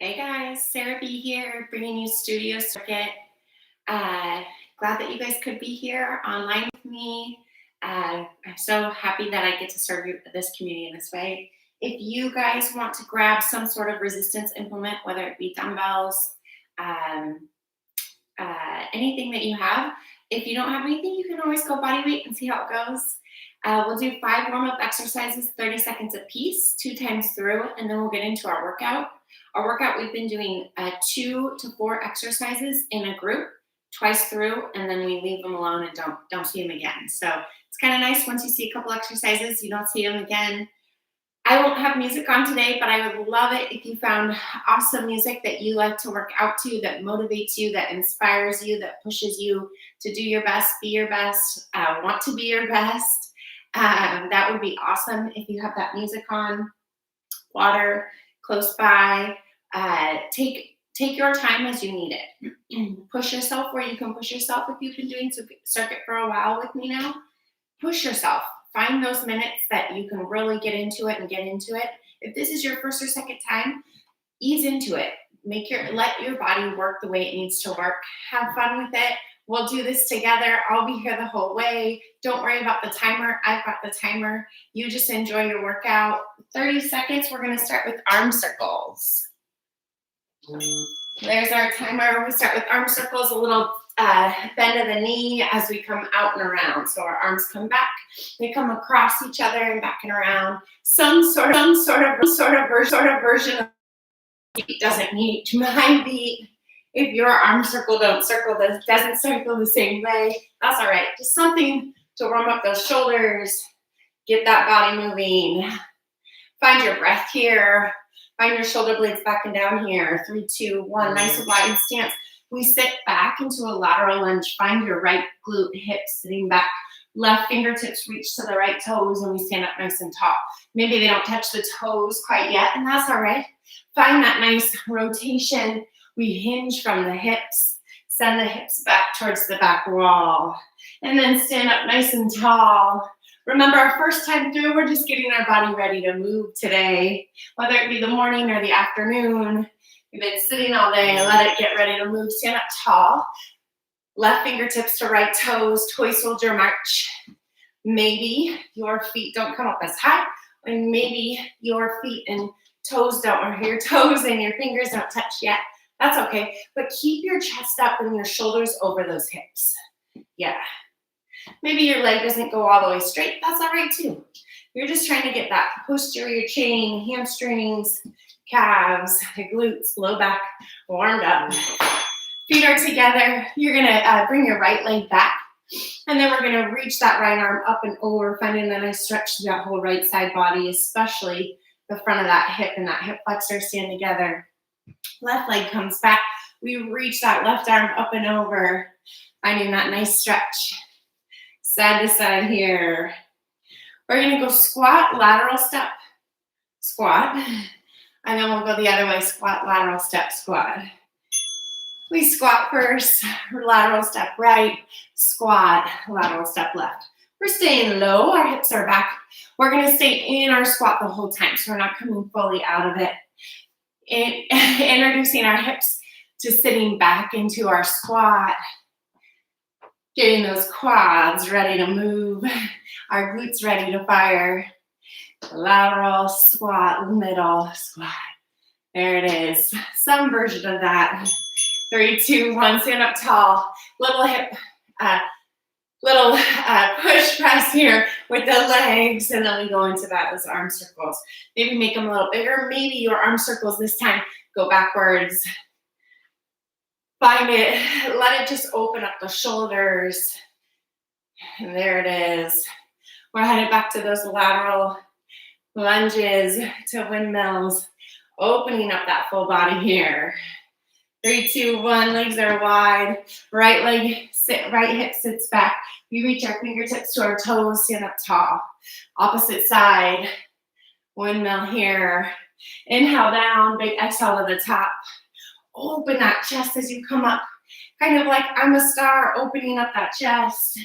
Hey guys, Sarah B here, bringing you StudioCircuit. Uh, Glad that you guys could be here online with me. I'm so happy that I get to serve this community in this way. If you guys want to grab some sort of resistance implement, whether it be dumbbells, um, anything that you have, if you don't have anything, you can always go body weight and see how it goes. We'll do 5 warm-up exercises, 30 seconds a piece, 2 times through, and then we'll get into our workout. Our workout, we've been doing 2 to 4 exercises in a group, twice through, and then we leave them alone and don't see them again. So it's kind of nice once you see a couple exercises, you don't see them again. I won't have music on today, but I would love it if you found awesome music that you like to work out to, that motivates you, that inspires you, that pushes you to do your best, be your best, want to be your best. That would be awesome if you have that music on. Water close by. Take your time as you need it. Push yourself where you can push yourself. If you've been doing circuit for a while with me now, push yourself. Find those minutes that you can really get into it and get into it. If this is your first or second time, ease into it. Let your body work the way it needs to work. Have fun with it. We'll do this together. I'll be here the whole way. Don't worry about the timer. I've got the timer. You just enjoy your workout. 30 seconds. We're going to start with arm circles. There's our timer. We start with arm circles, a little bend of the knee as we come out and around. So our arms come back. They come across each other and back and around. Some sort of version of beat doesn't need my beat. If your arm circle doesn't circle the same way, that's all right. Just something to warm up those shoulders, get that body moving. Find your breath here. Find your shoulder blades back and down here. 3, 2, 1. Nice wide stance. We sit back into a lateral lunge. Find your right glute, hips sitting back. Left fingertips reach to the right toes, and we stand up nice and tall. Maybe they don't touch the toes quite yet, and that's all right. Find that nice rotation. We hinge from the hips. Send the hips back towards the back wall. And then stand up nice and tall. Remember, our first time through, we're just getting our body ready to move today. Whether it be the morning or the afternoon. You've been sitting all day. Let it get ready to move. Stand up tall. Left fingertips to right toes. Toy soldier march. Maybe your feet don't come up as high. And maybe your feet and toes don't, or your toes and your fingers don't touch yet. That's okay. But keep your chest up and your shoulders over those hips. Yeah. Maybe your leg doesn't go all the way straight. That's all right too. You're just trying to get that posterior chain, hamstrings, calves, the glutes, low back warmed up. Feet are together. You're going to bring your right leg back. And then we're going to reach that right arm up and over, finding that nice stretch to that whole right side body, especially the front of that hip and that hip flexor stand together. Left leg comes back. We reach that left arm up and over, finding that nice stretch. Side to side here. We're going to go squat, lateral step, squat. And then we'll go the other way, squat, lateral step, squat. We squat first, lateral step right, squat, lateral step left. We're staying low, our hips are back. We're going to stay in our squat the whole time, so we're not coming fully out of it. Introducing our hips to sitting back into our squat. Getting those quads ready to move, our glutes ready to fire. Lateral, squat, middle, squat. There it is. Some version of that. 3, 2, 1, stand up tall. Little hip, push press here with the legs, and then we go into those arm circles. Maybe make them a little bigger. Maybe your arm circles this time go backwards. Find it, let it just open up the shoulders. And there it is. We're headed back to those lateral lunges to windmills, opening up that full body here. 3, 2, 1, legs are wide. Right leg, right hip sits back. We reach our fingertips to our toes, stand up tall. Opposite side, windmill here. Inhale down, big exhale to the top. Open that chest as you come up. Kind of like I'm a star, opening up that chest.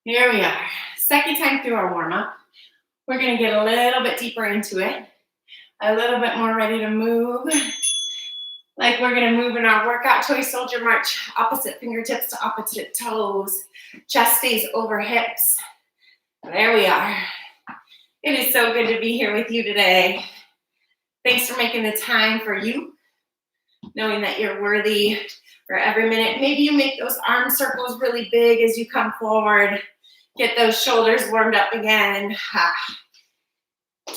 Here we are. Second time through our warm-up. We're going to get a little bit deeper into it. A little bit more ready to move. Like we're gonna move in our workout. Toy soldier march, opposite fingertips to opposite toes. Chest stays over hips. There we are. It is so good to be here with you today. Thanks for making the time for you, knowing that you're worthy for every minute. Maybe you make those arm circles really big as you come forward. Get those shoulders warmed up again.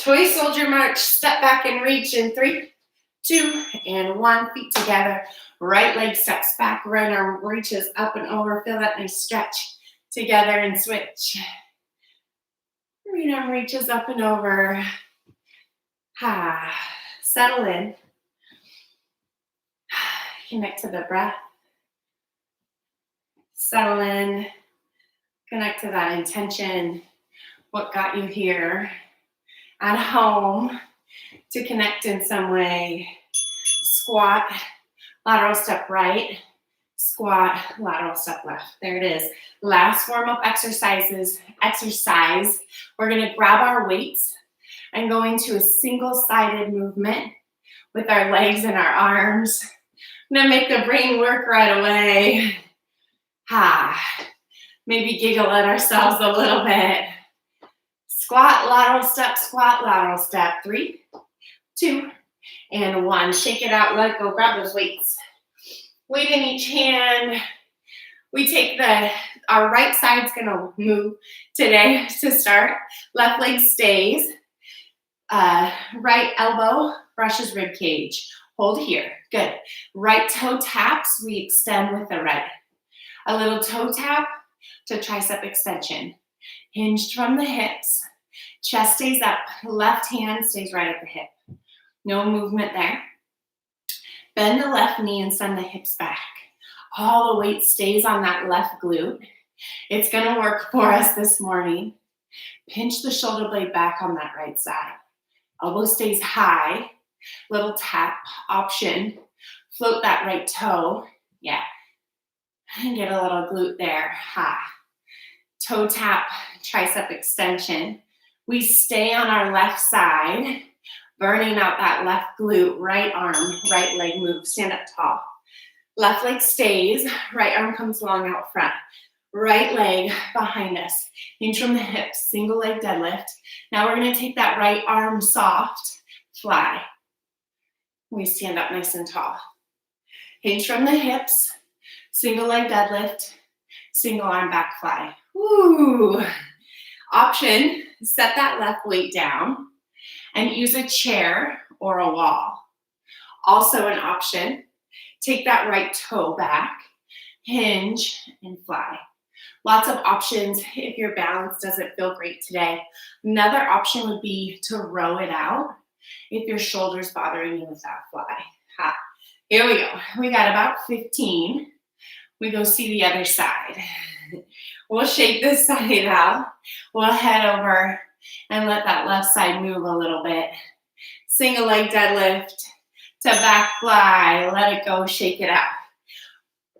Toy soldier march, step back and reach in 3, 2, and 1. Feet together. Right leg steps back, right arm reaches up and over. Feel that nice stretch. Together and switch. Right arm reaches up and over. Settle in. Connect to the breath. Settle in. Connect to that intention. What got you here at home to connect in some way. Squat, lateral step right. Squat, lateral step left. There it is. Last warm-up exercise. We're going to grab our weights and go into a single-sided movement with our legs and our arms. I'm going to make the brain work right away. Maybe giggle at ourselves a little bit. Squat, lateral step. 3, 2, and 1. Shake it out, let it go. Grab those weights. Weight in each hand. We take our right side's gonna move today to start. Left leg stays. Right elbow brushes rib cage. Hold here. Good. Right toe taps. We extend with the right. A little toe tap to tricep extension. Hinged from the hips. Chest stays up. Left hand stays right at the hip. No movement there. Bend the left knee and send the hips back. All the weight stays on that left glute. It's going to work for us this morning. Pinch the shoulder blade back on that right side. Elbow stays high. Little tap option. Float that right toe. Yeah. And get a little glute there. Toe tap, tricep extension. We stay on our left side, burning out that left glute, right arm, right leg moves. Stand up tall. Left leg stays, right arm comes long out front. Right leg behind us. Hinge from the hips, single leg deadlift. Now we're going to take that right arm soft, fly. We stand up nice and tall. Hinge from the hips, single leg deadlift, single arm back fly. Woo! Option, set that left weight down and use a chair or a wall. Also an option, take that right toe back, hinge, and fly. Lots of options if your balance doesn't feel great today. Another option would be to row it out if your shoulder's bothering you with that fly. Here we go. We got about 15. We go see the other side. We'll shake this side out. We'll head over and let that left side move a little bit. Single leg deadlift to back fly. Let it go, shake it out.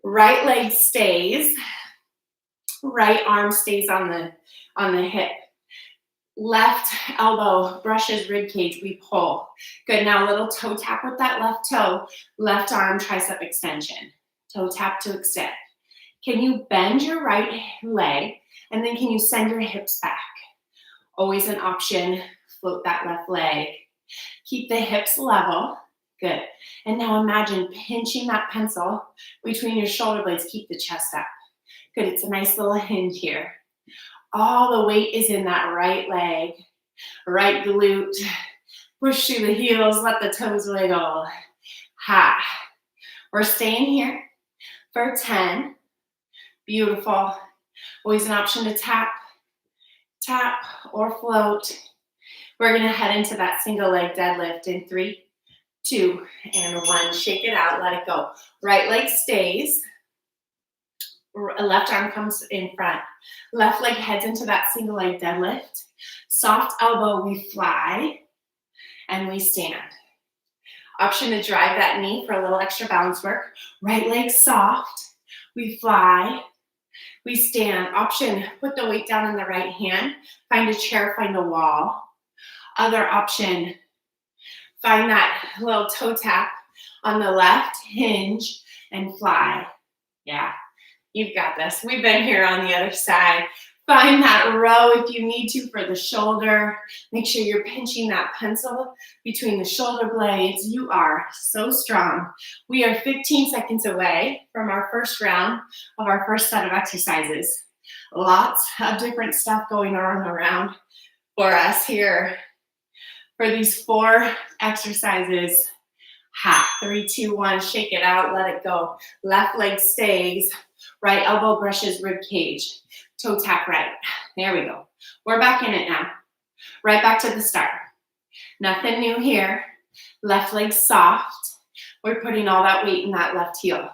Right leg stays. Right arm stays on the hip. Left elbow brushes rib cage, we pull. Good, now a little toe tap with that left toe. Left arm tricep extension. Toe tap to extend. Can you bend your right leg and then can you send your hips back? Always an option, float that left leg. Keep the hips level, good. And now imagine pinching that pencil between your shoulder blades, keep the chest up. Good, it's a nice little hinge here. All the weight is in that right leg, right glute. Push through the heels, let the toes wiggle. We're staying here for 10. Beautiful. Always an option to tap, or float. We're going to head into that single leg deadlift in 3, 2, and 1. Shake it out, let it go. Right leg stays. Left arm comes in front. Left leg heads into that single leg deadlift. Soft elbow, we fly, and we stand. Option to drive that knee for a little extra balance work. Right leg soft, we fly, we stand. Option, put the weight down in the right hand. Find a chair, find a wall. Other option, Find that little toe tap on the left, hinge, and fly. Yeah, you've got this. We've been here on the other side. Find that row if you need to for the shoulder. Make sure you're pinching that pencil between the shoulder blades. You are so strong. We are 15 seconds away from our first round of our first set of exercises. Lots of different stuff going on around for us here. For these 4 exercises, 3, 2, 1, shake it out, let it go. Left leg stays, right elbow brushes rib cage, toe tap right. There we go. We're back in it now. Right back to the start. Nothing new here. Left leg soft. We're putting all that weight in that left heel.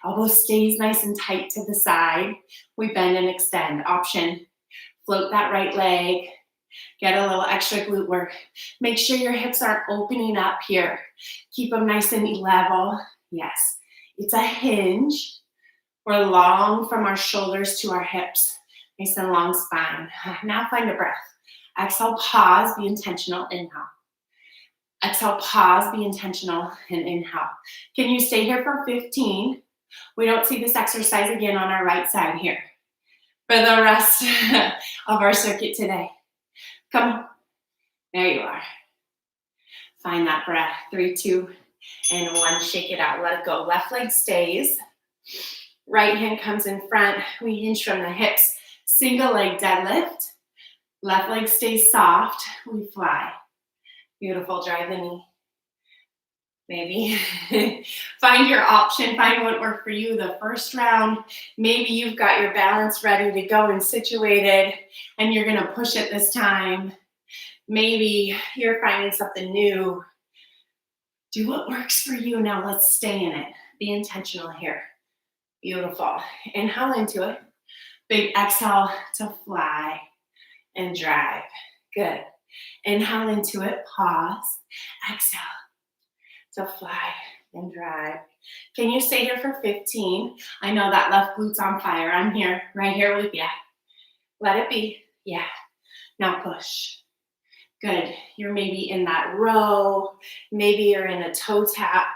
Elbow stays nice and tight to the side. We bend and extend. Option, float that right leg. Get a little extra glute work. Make sure your hips aren't opening up here. Keep them nice and level. Yes, it's a hinge. We're long from our shoulders to our hips. Nice and long spine. Now find a breath. Exhale, pause, be intentional, inhale. Exhale, pause, be intentional, and inhale. Can you stay here for 15? We don't see this exercise again on our right side here for the rest of our circuit today. Come on. There you are. Find that breath. 3, 2, and 1. Shake it out. Let it go. Left leg stays. Right hand comes in front. We hinge from the hips. Single leg deadlift. Left leg stays soft. We fly. Beautiful. Drive the knee. Maybe find your option. Find what worked for you the first round. Maybe you've got your balance ready to go and situated, and you're going to push it this time. Maybe you're finding something new. Do what works for you. Now let's stay in it. Be intentional here. Beautiful. Inhale into it. Big exhale to fly and drive. Good. Inhale into it. Pause. Exhale to fly and drive. Can you stay here for 15? I know that left glute's on fire. I'm here, right here with you. Let it be. Yeah. Now push. Good. You're maybe in that row. Maybe you're in a toe tap.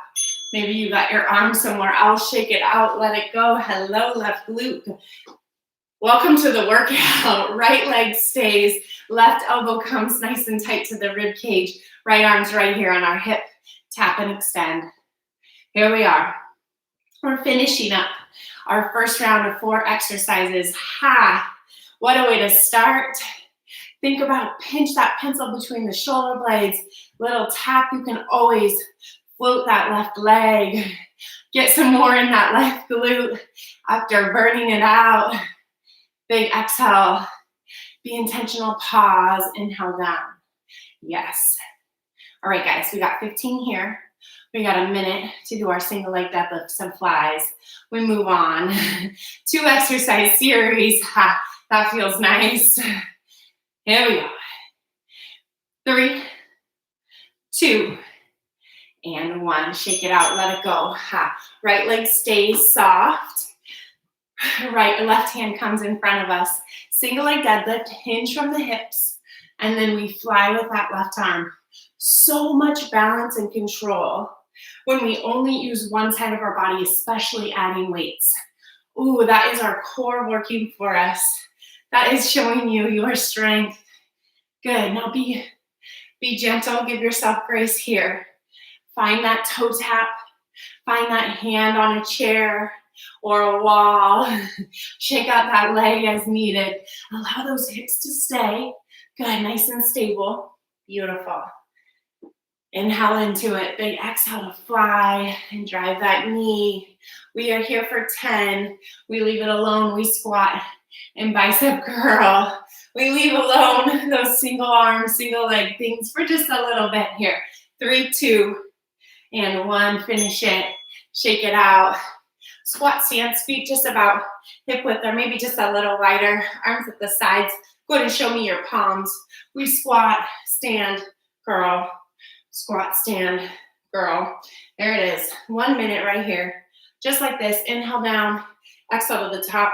Maybe you got your arm somewhere else. Shake it out. Let it go. Hello, left glute. Welcome to the workout. Right leg stays. Left elbow comes nice and tight to the rib cage. Right arm's right here on our hip. Tap and extend. Here we are. We're finishing up our first round of 4 exercises. What a way to start. Think about pinch that pencil between the shoulder blades. Little tap. You can always float that left leg. Get some more in that left glute after burning it out. Big exhale. Be intentional. Pause. Inhale down. Yes. All right, guys, we got 15 here. We got a minute to do our single leg deadlifts and flies. We move on. 2 exercise series. That feels nice. Here we go. 3, 2, and 1. Shake it out. Let it go. Right leg stays soft. Left hand comes in front of us. Single leg deadlift, hinge from the hips, and then we fly with that left arm. So much balance and control when we only use one side of our body, especially adding weights. Ooh, that is our core working for us. That is showing you your strength. Good. Now be gentle. Give yourself grace here. Find that toe tap. Find that hand on a chair or a wall. Shake out that leg as needed. Allow those hips to stay. Good. Nice and stable. Beautiful. Inhale into it. Big exhale to fly and drive that knee. We are here for 10. We leave it alone. We squat and bicep curl. We leave alone those single arm, single leg things for just a little bit here. 3, 2, and 1. Finish it. Shake it out. Squat stance, feet just about hip width or maybe just a little wider. Arms at the sides. Go ahead and show me your palms. We squat, stand, curl. Squat, stand, girl. There it is. 1 minute right here. Just like this. Inhale down. Exhale to the top.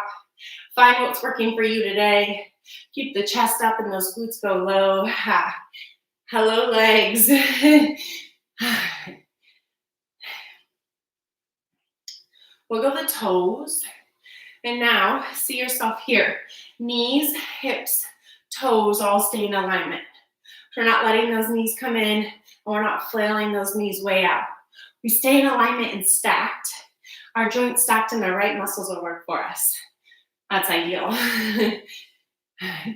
Find what's working for you today. Keep the chest up and those glutes go low. Hello, legs. Wiggle the toes. And now see yourself here. Knees, hips, toes all stay in alignment. We're not letting those knees come in, and we're not flailing those knees way out. We stay in alignment and stacked. Our joints stacked and the right muscles will work for us. That's ideal.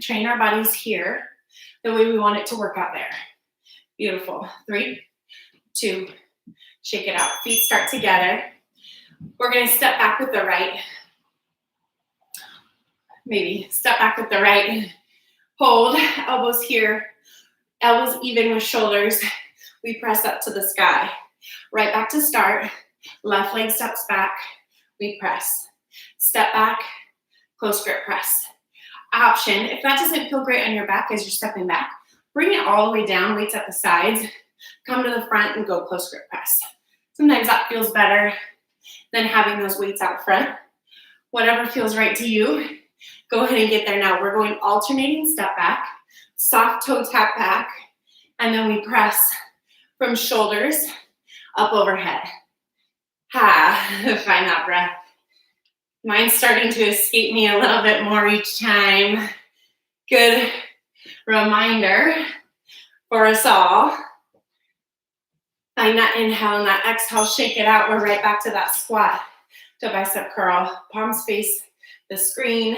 Train our bodies here the way we want it to work out there. Beautiful. 3, 2, shake it out. Feet start together. We're going to step back with the right. Maybe step back with the right. Hold, elbows here. Elbows even with shoulders. We press up to the sky. Right back to start. Left leg steps back. We press. Step back. Close grip press. Option, if that doesn't feel great on your back as you're stepping back, bring it all the way down, weights at the sides. Come to the front and go close grip press. Sometimes that feels better than having those weights out front. Whatever feels right to you, go ahead and get there now. We're going alternating step back, soft toe tap back, and then we press from shoulders up overhead. Find that breath. Mine's starting to escape me a little bit more each time. Good reminder for us all. Find that inhale and that exhale, shake it out. We're right back to that squat to bicep curl. Palms face the screen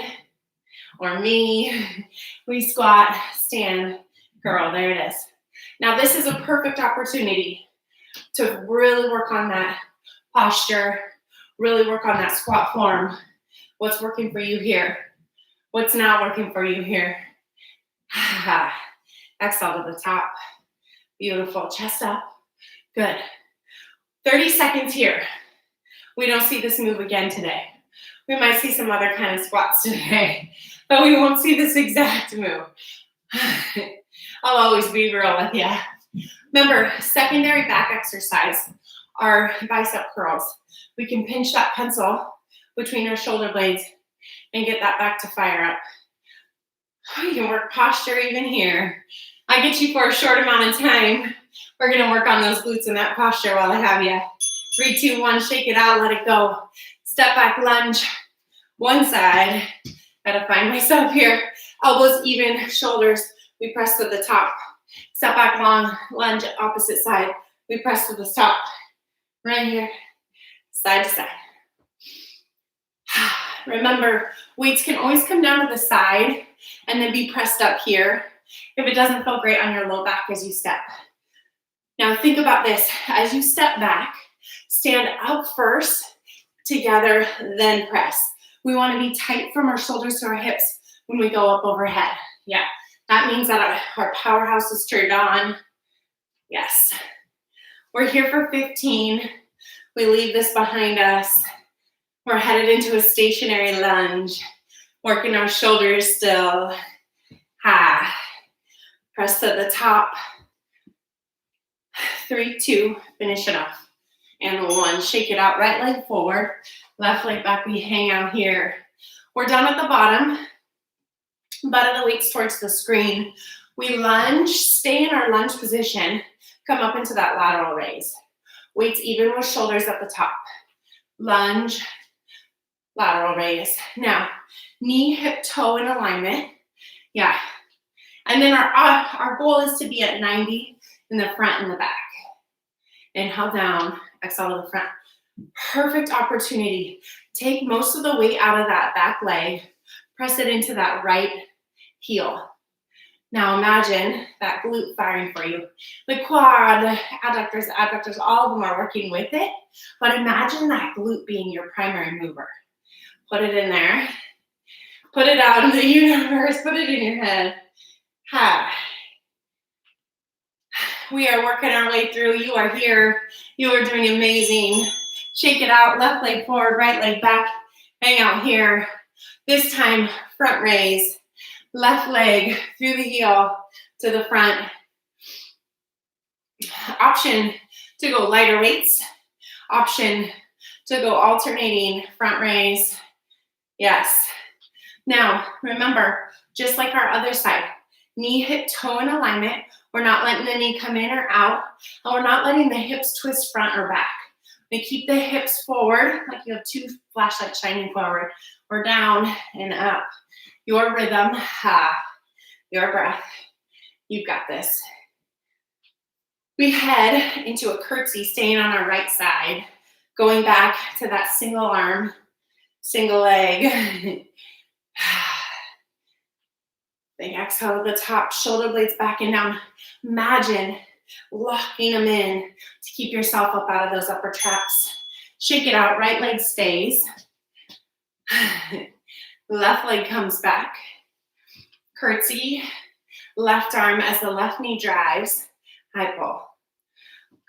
or me. We squat, stand, curl. There it is. Now this is a perfect opportunity to really work on that posture, really work on that squat form. What's working for you here? What's not working for you here? Exhale to the top. Beautiful. Chest up. Good. 30 seconds here. We don't see this move again today. We might see some other kind of squats today, but we won't see this exact move. I'll always be real with you. Remember, secondary back exercise are bicep curls. We can pinch that pencil between our shoulder blades and get that back to fire up. You can work posture even here. I get you for a short amount of time. We're gonna work on those glutes and that posture while I have you. 3, 2, 1, shake it out, let it go. Step back, lunge, one side. Gotta find myself here. Elbows even, shoulders, we press to the top. Step back long, lunge, opposite side. We press to the top. Right here, side to side. Remember, weights can always come down to the side and then be pressed up here if it doesn't feel great on your low back as you step. Now think about this. As you step back, stand up first, together, then press. We want to be tight from our shoulders to our hips when we go up overhead. Yeah, that means that our powerhouse is turned on. Yes. We're here for 15. We leave this behind us. We're headed into a stationary lunge, working our shoulders still. Press to the top. 3, 2, finish it off. And 1, shake it out, right leg forward, left leg back, we hang out here. We're down at the bottom, butt of the weights towards the screen. We lunge, stay in our lunge position, come up into that lateral raise. Weights even with shoulders at the top. Lunge, lateral raise. Now, knee, hip, toe in alignment. Yeah. And then our goal is to be at 90 in the front and the back. Inhale down, exhale to the front. Perfect opportunity. Take most of the weight out of that back leg, press it into that right heel. Now imagine that glute firing for you. The quad, the adductors, all of them are working with it, but imagine that glute being your primary mover. Put it in there. Put it out in the universe. Put it in your head. We are working our way through. You are here. You are doing amazing. Shake it out. Left leg forward, right leg back. Hang out here. This time, front raise. Left leg through the heel to the front. Option to go lighter weights. Option to go alternating front raise. Yes. Now, remember, just like our other side, knee, hip, toe in alignment. We're not letting the knee come in or out, and we're not letting the hips twist front or back. We keep the hips forward, like you have two flashlights shining forward, or down and up. Your rhythm, your breath. You've got this. We head into a curtsy, staying on our right side, going back to that single arm, single leg. Big exhale to the top, shoulder blades back and down. Imagine locking them in to keep yourself up out of those upper traps. Shake it out, right leg stays. Left leg comes back. Curtsy, left arm as the left knee drives. High pull.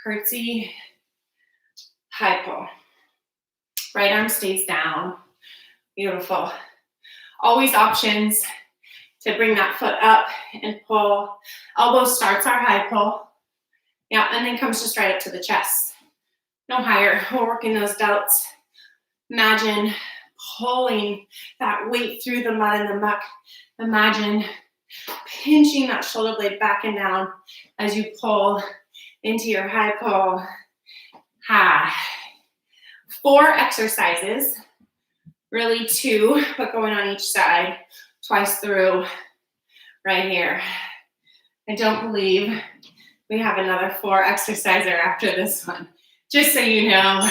Curtsy, high pull. Right arm stays down. Beautiful. Always options to bring that foot up and pull. Elbow starts our high pull. Yeah, and then comes just right up to the chest. No higher. We're working those delts. Imagine pulling that weight through the mud and the muck. Imagine pinching that shoulder blade back and down as you pull into your high pull. 4 exercises, really 2, but going on each side, twice through, right here. I don't believe we have another 4 exerciser after this one. Just so you know,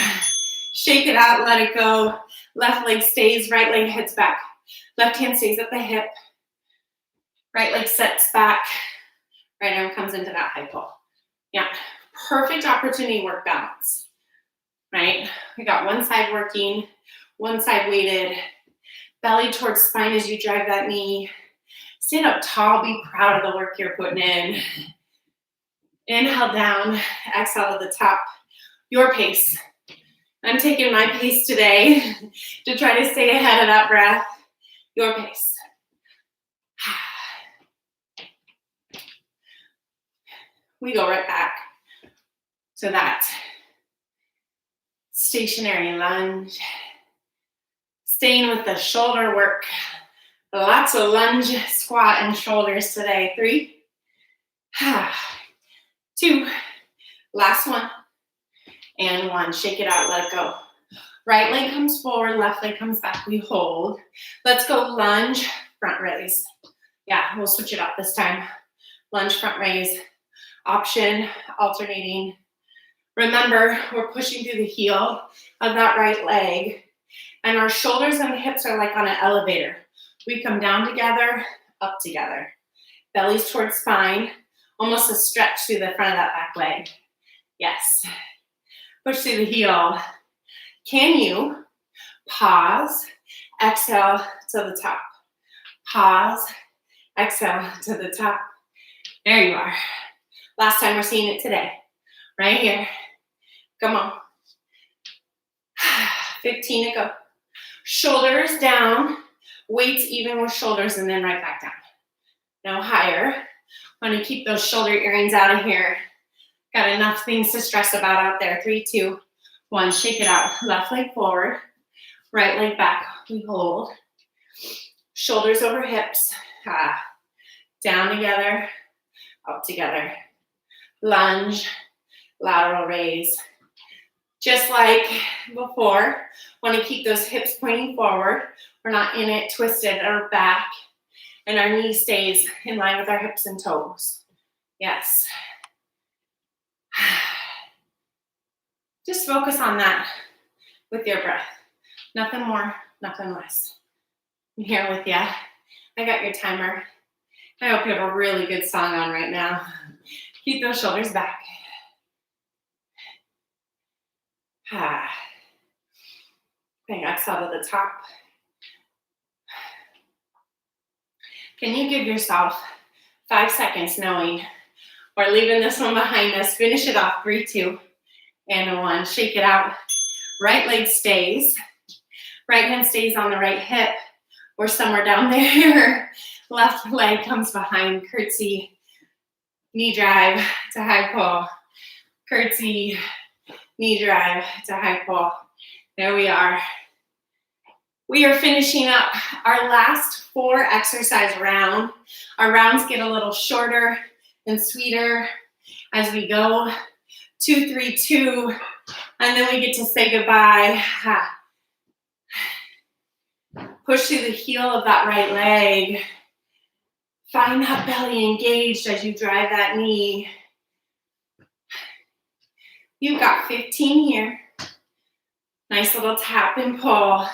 shake it out, let it go. Left leg stays, right leg heads back. Left hand stays at the hip. Right leg sets back. Right arm comes into that high pull. Yeah, perfect opportunity to work balance, right? We got one side working, one side weighted. Belly towards spine as you drive that knee. Stand up tall, be proud of the work you're putting in. Inhale down, exhale to the top. Your pace. I'm taking my pace today to try to stay ahead of that breath. Your pace. We go right back to that stationary lunge. Staying with the shoulder work. Lots of lunge, squat, and shoulders today. 3, 2, last one, and 1. Shake it out, let it go. Right leg comes forward, left leg comes back. We hold. Let's go lunge, front raise. Yeah, we'll switch it up this time. Lunge, front raise. Option, alternating. Remember, we're pushing through the heel of that right leg, and our shoulders and hips are like on an elevator. We come down together, up together. Belly's towards spine, almost a stretch through the front of that back leg. Yes. Push through the heel. Can you pause, exhale to the top? Pause, exhale to the top. There you are. Last time we're seeing it today. Right here. Come on. 15 to go. Shoulders down. Weights even with shoulders and then right back down. Now higher. Want to keep those shoulder earrings out of here. Got enough things to stress about out there. 3, 2, 1. Shake it out. Left leg forward. Right leg back. We hold. Shoulders over hips. Down together. Up together. Lunge. Lateral raise. Just like before, want to keep those hips pointing forward. We're not in it, twisted or back. And our knee stays in line with our hips and toes. Yes. Just focus on that with your breath. Nothing more, nothing less. I'm here with you. I got your timer. I hope you have a really good song on right now. Keep those shoulders back. Bring exhale to the top. Can you give yourself 5 seconds knowing we're leaving this one behind us? Finish it off. 3, 2, and 1. Shake it out. Right leg stays. Right hand stays on the right hip. We're somewhere down there. Left leg comes behind. Curtsy. Knee drive to high pull. Curtsy. Knee drive to high pull. There we are. We are finishing up our last 4 exercise round. Our rounds get a little shorter and sweeter as we go. 2, 3, 2, and then we get to say goodbye. Push through the heel of that right leg. Find that belly engaged as you drive that knee. You've got 15 here. Nice little tap and pull.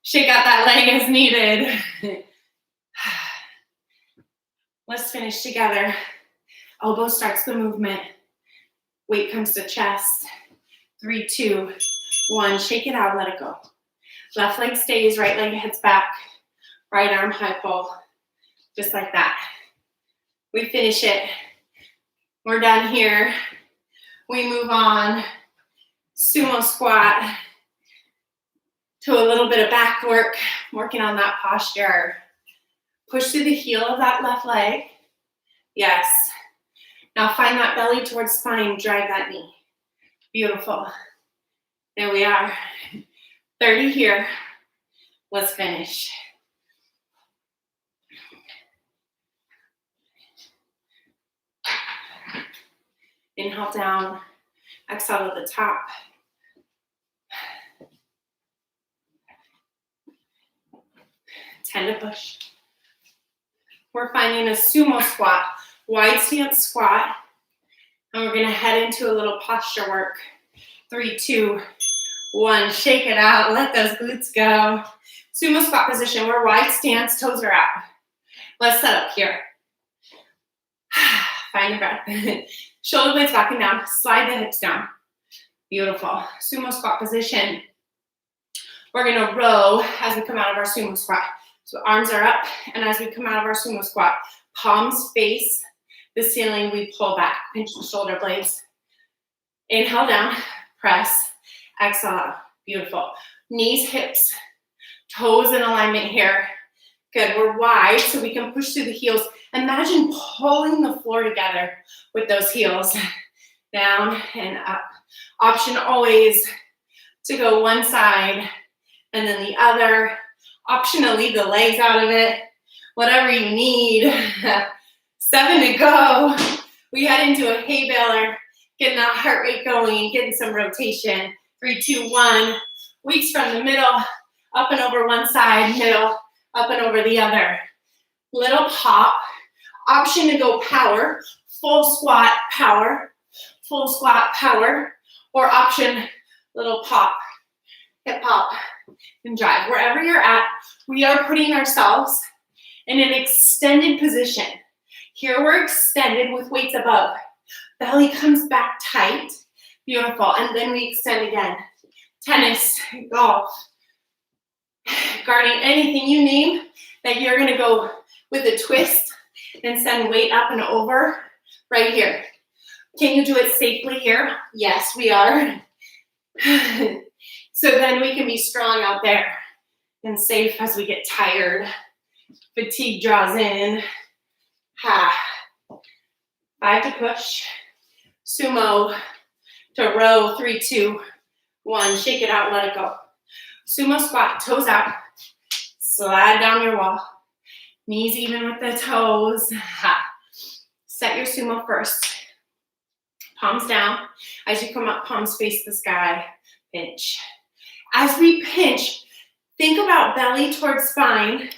Shake out that leg as needed. Let's finish together. Elbow starts the movement. Weight comes to chest. 3, 2, 1. Shake it out, let it go. Left leg stays, right leg heads back. Right arm high pull. Just like that. We finish it. We're done here. We move on. Sumo squat to a little bit of back work, working on that posture. Push through the heel of that left leg. Yes. Now find that belly towards spine, drive that knee. Beautiful. There we are. 30 here. Let's finish. Inhale down, exhale to the top. Tend to push. We're finding a sumo squat, wide stance squat, and we're gonna head into a little posture work. 3, 2, 1, shake it out, let those glutes go. Sumo squat position, we're wide stance, toes are out. Let's set up here. Find your breath. Shoulder blades back and down, slide the hips down. Beautiful. Sumo squat position. We're gonna row as we come out of our sumo squat. So arms are up, and as we come out of our sumo squat, palms face the ceiling, we pull back, pinch the shoulder blades. Inhale down, press, exhale out. Beautiful. Knees, hips, toes in alignment here. Good, we're wide so we can push through the heels. Imagine pulling the floor together with those heels. Down and up. Option always to go one side and then the other. Option to leave the legs out of it. Whatever you need. 7 to go. We head into a hay baler, getting that heart rate going, getting some rotation. 3, 2, 1. Weights from the middle, up and over one side, middle, up and over the other. Little pop. Option to go power, full squat, power, full squat, power, or option, little pop, hip hop, and drive. Wherever you're at, we are putting ourselves in an extended position. Here we're extended with weights above. Belly comes back tight. Beautiful. And then we extend again. Tennis, golf, gardening, anything you name that you're going to go with a twist and send weight up and over right here. Can you do it safely here? Yes, we are. So then we can be strong out there and safe as we get tired. Fatigue draws in. 5 to push. Sumo to row. 3, 2, 1. Shake it out, let it go. Sumo squat, toes out. Slide down your wall. Knees even with the toes. Set your sumo first. Palms down. As you come up, palms face the sky. Pinch. As we pinch, think about belly towards spine,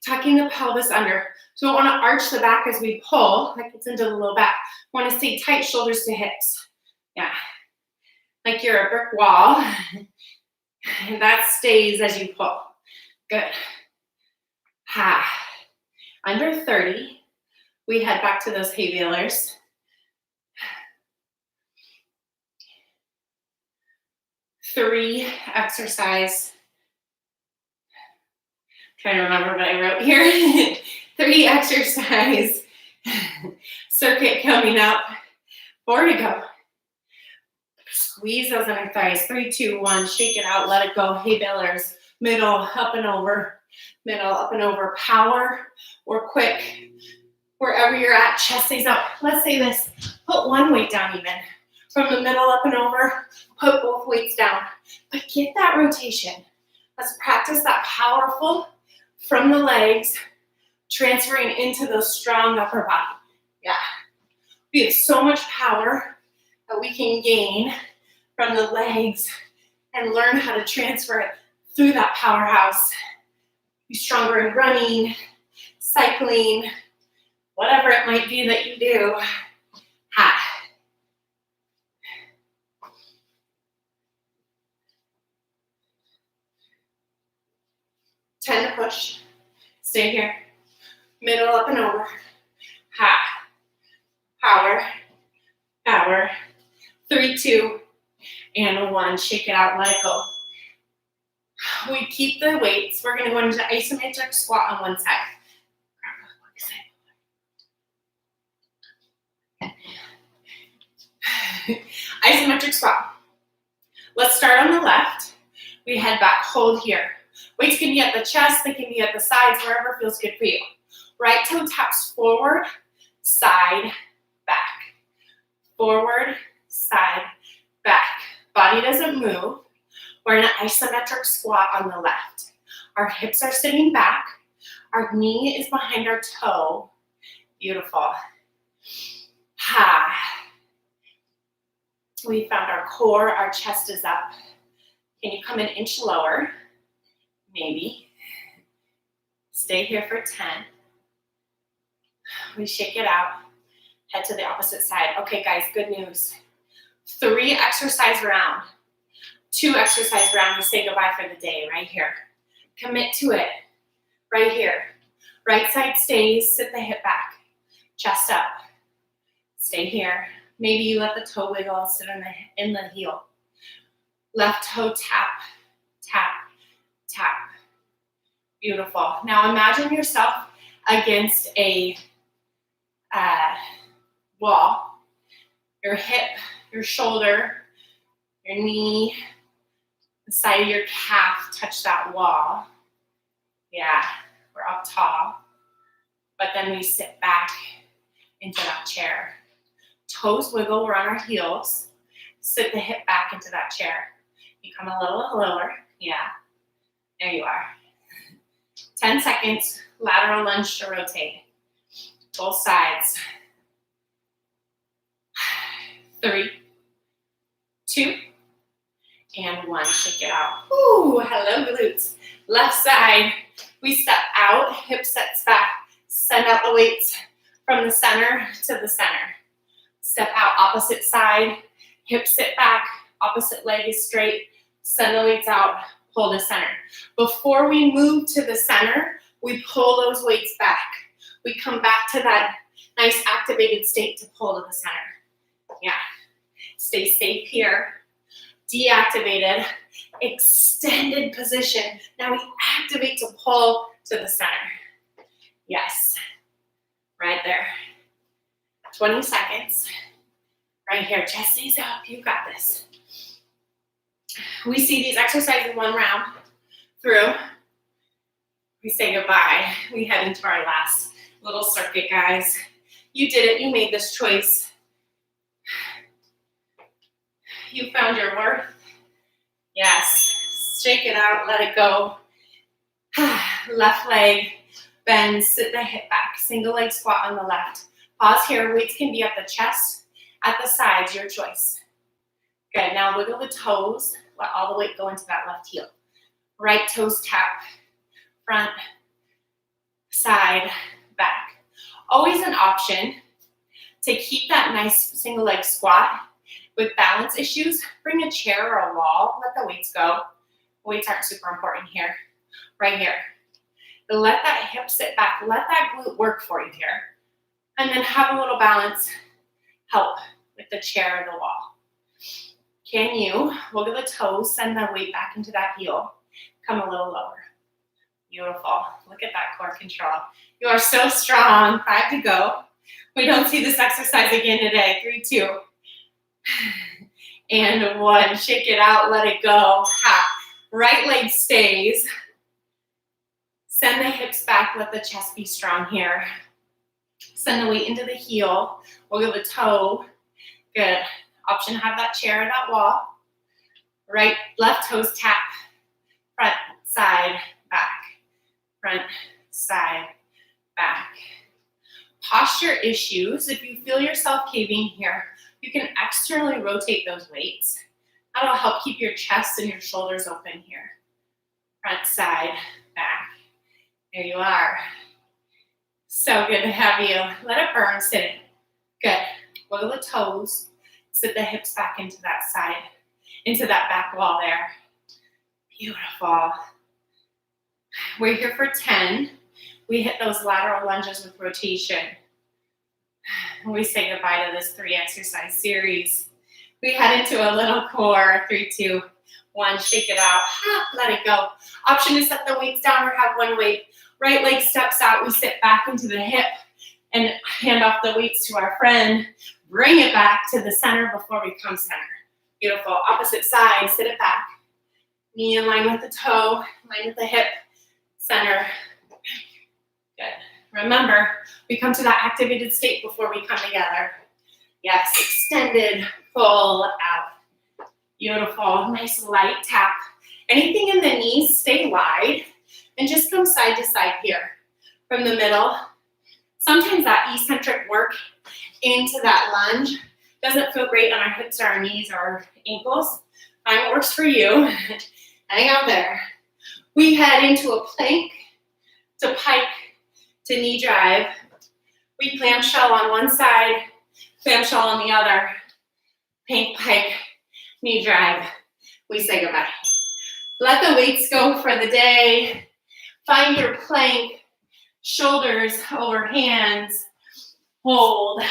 tucking the pelvis under. So we want to arch the back as we pull. That gets into the low back. Want to stay tight, shoulders to hips. Yeah. Like you're a brick wall. And that stays as you pull. Good. Under 30, we head back to those hay balers. Three exercise. Trying to remember what I wrote here. 3 exercise circuit coming up. 4 to go. Squeeze those inner thighs. 3, 2, 1. Shake it out. Let it go. Hay balers. Middle, up and over. Middle, up and over. Power or quick. Wherever you're at, chest stays up. Let's say this. Put one weight down even. From the middle up and over, put both weights down. But get that rotation. Let's practice that powerful from the legs, transferring into the strong upper body. Yeah. We have so much power that we can gain from the legs and learn how to transfer it through that powerhouse. Be stronger in running, cycling, whatever it might be that you do. Ha. Ten to push. Stay here. Middle up and over. Ha. Power. Power. 3, 2, and 1. Shake it out, let it go. We keep the weights. We're going to go into isometric squat on one side. Isometric squat. Let's start on the left. We head back, hold here. Weights can be at the chest, they can be at the sides, wherever feels good for you. Right toe taps forward, side, back. Forward, side, back. Body doesn't move. We're in an isometric squat on the left. Our hips are sitting back. Our knee is behind our toe. Beautiful. Ha. We found our core, our chest is up. Can you come an inch lower? Maybe. Stay here for 10. We shake it out. Head to the opposite side. Okay, guys, good news. 3 exercise round. 2 exercise round. We say goodbye for the day right here. Commit to it. Right here. Right side stays. Sit the hip back. Chest up. Stay here. Maybe you let the toe wiggle. Sit in the heel. Left toe tap, tap, tap. Beautiful. Now imagine yourself against a wall. Your hip, your shoulder, your knee, the side of your calf touch that wall. Yeah, we're up tall. But then we sit back into that chair. Toes wiggle, we're on our heels. Sit the hip back into that chair. You come a little lower. Yeah, there you are. 10 seconds, lateral lunge to rotate. Both sides. 3, 2, and 1. Shake it out. Ooh, hello glutes. Left side, we step out, hip sets back. Send out the weights from the center to the center. Step out, opposite side, hip sit back, opposite leg is straight. Send the weights out, pull to center. Before we move to the center, we pull those weights back. We come back to that nice activated state to pull to the center. Yeah. Stay safe here. Deactivated, extended position. Now we activate to pull to the center. Yes. Right there. 20 seconds. Right here. Chest stays up. You got this. We see these exercises 1 round through. We say goodbye. We head into our last little circuit, guys. You did it. You made this choice. You found your worth. Yes. Shake it out. Let it go. Left leg bend. Sit the hip back. Single leg squat on the left. Pause here. Weights can be at the chest, at the sides. Your choice. Good. Now wiggle the toes. Let all the weight go into that left heel. Right toes tap. Front, side, back. Always an option to keep that nice single leg squat. With balance issues, bring a chair or a wall. Let the weights go. Weights aren't super important here. Right here. Let that hip sit back. Let that glute work for you here. And then have a little balance help with the chair or the wall. Can you wiggle the toes, send the weight back into that heel, come a little lower. Beautiful. Look at that core control. You are so strong. 5 to go. We don't see this exercise again today. 3, 2, and 1. Shake it out. Let it go. Ha. Right leg stays. Send the hips back. Let the chest be strong here. Send the weight into the heel. Wiggle the toe. Good. Option, have that chair or that wall. Right, left toes tap. Front, side, back. Front, side, back. Posture issues, if you feel yourself caving here, you can externally rotate those weights. That'll help keep your chest and your shoulders open here. Front, side, back. There you are. So good to have you. Let it burn, sit it. Good. Wiggle the toes. Sit the hips back into that side, into that back wall there. Beautiful. We're here for 10. We hit those lateral lunges with rotation. We say goodbye to this 3 exercise series. We head into a little core. 3, 2, 1. Shake it out. Let it go. Option to set the weights down or have one weight. Right leg steps out. We sit back into the hip and hand off the weights to our friend. Bring it back to the center before we come center. Beautiful. Opposite side. Sit it back. Knee in line with the toe. In line with the hip. Center. Good. Remember, we come to that activated state before we come together. Yes, extended, full out. Beautiful, nice light tap. Anything in the knees, stay wide and just come side to side here from the middle. Sometimes that eccentric work into that lunge doesn't feel great on our hips or our knees or our ankles. Find what works for you. Hang out there. We head into a plank to pike to knee drive. We clamshell on one side, clamshell on the other. Plank, pike, knee drive. We say goodbye. Let the weights go for the day. Find your plank, shoulders over hands. Hold.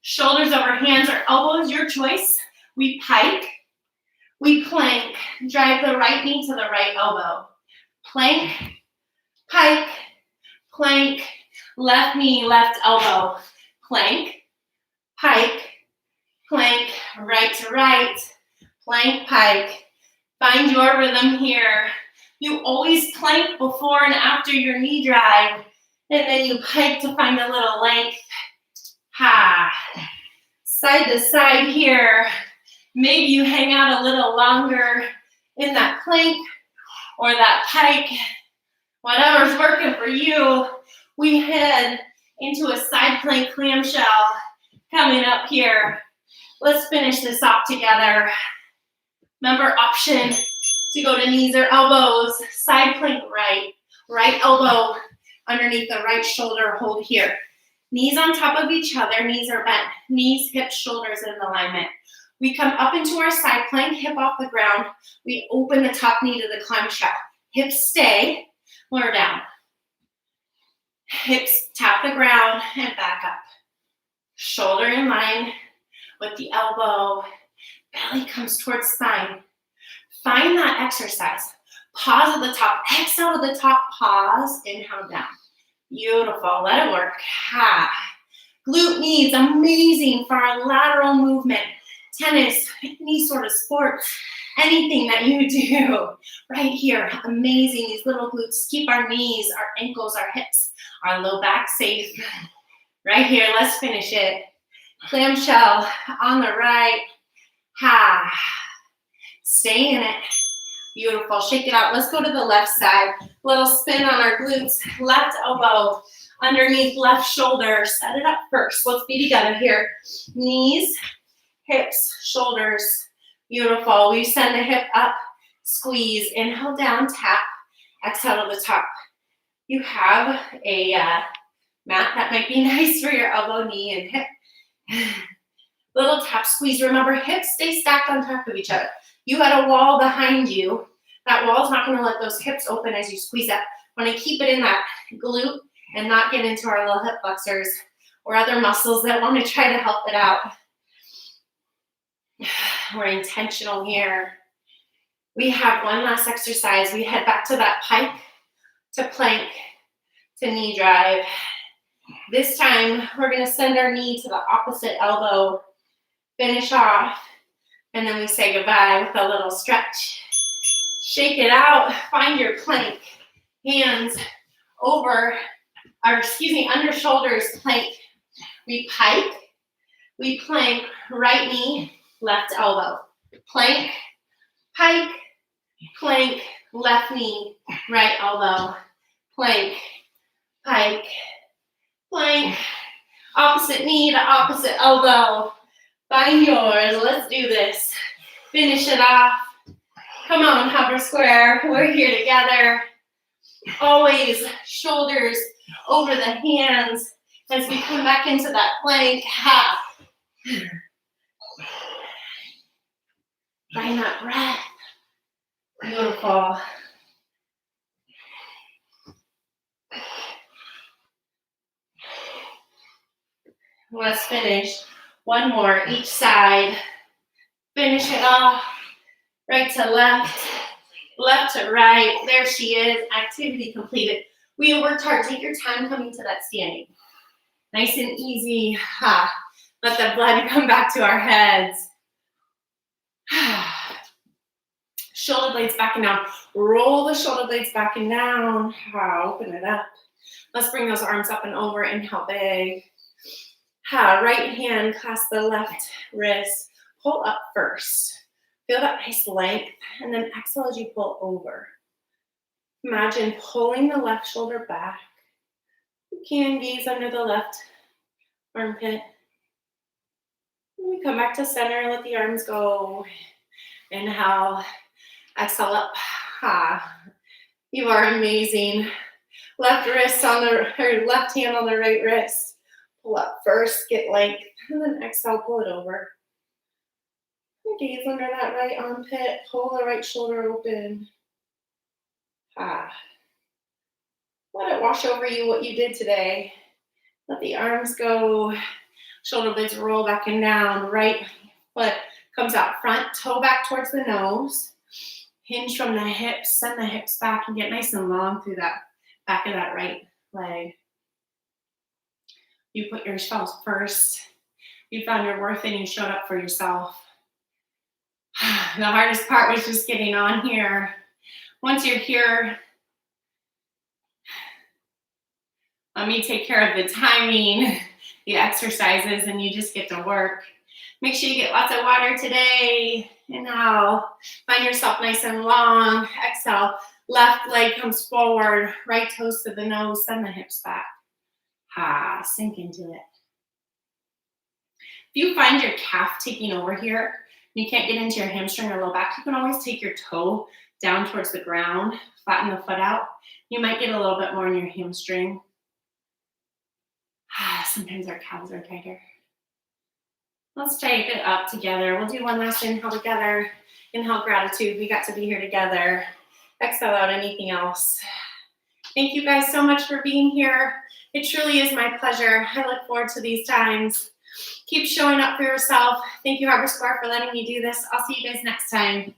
Shoulders over hands or elbows, your choice. We pike. We plank. Drive the right knee to the right elbow. Plank, pike, plank, left knee, left elbow. Plank, pike, plank, right to right. Plank, pike. Find your rhythm here. You always plank before and after your knee drive, and then you pike to find a little length. Ha. Side to side here. Maybe you hang out a little longer in that plank or that pike. Whatever's working for you. We head into a side plank clamshell coming up here. Let's finish this off together. Remember, option to go to knees or elbows. Side plank right. Right elbow underneath the right shoulder. Hold here. Knees on top of each other. Knees are bent. Knees, hips, shoulders in alignment. We come up into our side plank, hip off the ground. We open the top knee to the clamshell. Hips stay. Lower down. Hips tap the ground and back up. Shoulder in line with the elbow. Belly comes towards spine. Find that exercise. Pause at the top. Exhale to the top. Pause. Inhale down. Beautiful. Let it work. Ha. Glute needs amazing for our lateral movement. Tennis, any sort of sport, anything that you do right here. Amazing. These little glutes keep our knees, our ankles, our hips, our low back safe. Right here. Let's finish it. Clamshell on the right. Ha. Stay in it. Beautiful. Shake it out. Let's go to the left side. Little spin on our glutes. Left elbow underneath left shoulder. Set it up first. Let's be together here. Knees, hips, shoulders. Beautiful. We send the hip up. Squeeze. Inhale down. Tap. Exhale to the top. You have a mat that might be nice for your elbow, knee, and hip. Little tap squeeze. Remember, hips stay stacked on top of each other. You had a wall behind you. That wall is not going to let those hips open as you squeeze up. Want to keep it in that glute and not get into our little hip flexors or other muscles that want to try to help it out. We're intentional here. We have one last exercise. We head back to that pike, to plank, to knee drive. This time, we're going to send our knee to the opposite elbow. Finish off. And then we say goodbye with a little stretch. Shake it out. Find your plank. Hands over, under shoulders, plank. We pike. We plank. Right knee, left elbow. Plank, pike, plank, left knee, right elbow. Plank, pike, Plank, opposite knee to opposite elbow. Find yours. Let's do this. Finish it off. Come on, hover square. We're here together. Always shoulders over the hands as we come back into that plank. Ha. Find that breath. Beautiful. Let's finish. One more each side. Finish it off. Right to left. Left to right. There she is. Activity completed. We worked hard. Take your time coming to that standing. Nice and easy. Ha. Let the blood come back to our heads. Shoulder blades back and down. Roll the shoulder blades back and down. Open it up. Let's bring those arms up and over. Inhale big. Right hand clasp the left wrist. Pull up first. Feel that nice length. And then exhale as you pull over. Imagine pulling the left shoulder back. You can gaze under the left armpit. And we come back to center. Let the arms go. Inhale. Exhale up. You are amazing. Left wrist on the left hand on the right wrist. Pull up first, get length, and then exhale, pull it over. Gaze under that right armpit. Pull the right shoulder open. Let it wash over you what you did today. Let the arms go. Shoulder blades roll back and down. Right foot comes out front, toe back towards the nose. Hinge from the hips, send the hips back and get nice and long through that back of that right leg. You put yourself first. You found your worth and you showed up for yourself. The hardest part was just getting on here. Once you're here, let me take care of the timing, the exercises, and you just get to work. Make sure you get lots of water today. Inhale, find yourself nice and long. Exhale, left leg comes forward, right toes to the nose, send the hips back. Sink into it. If you find your calf taking over here, you can't get into your hamstring or low back, you can always take your toe down towards the ground, flatten the foot out. You might get a little bit more in your hamstring. Sometimes our calves are tighter. Let's take it up together. We'll do one last inhale together. Inhale, gratitude. We got to be here together. Exhale out anything else. Thank you guys so much for being here. It truly is my pleasure. I look forward to these times. Keep showing up for yourself. Thank you, Harbor Square, for letting me do this. I'll see you guys next time.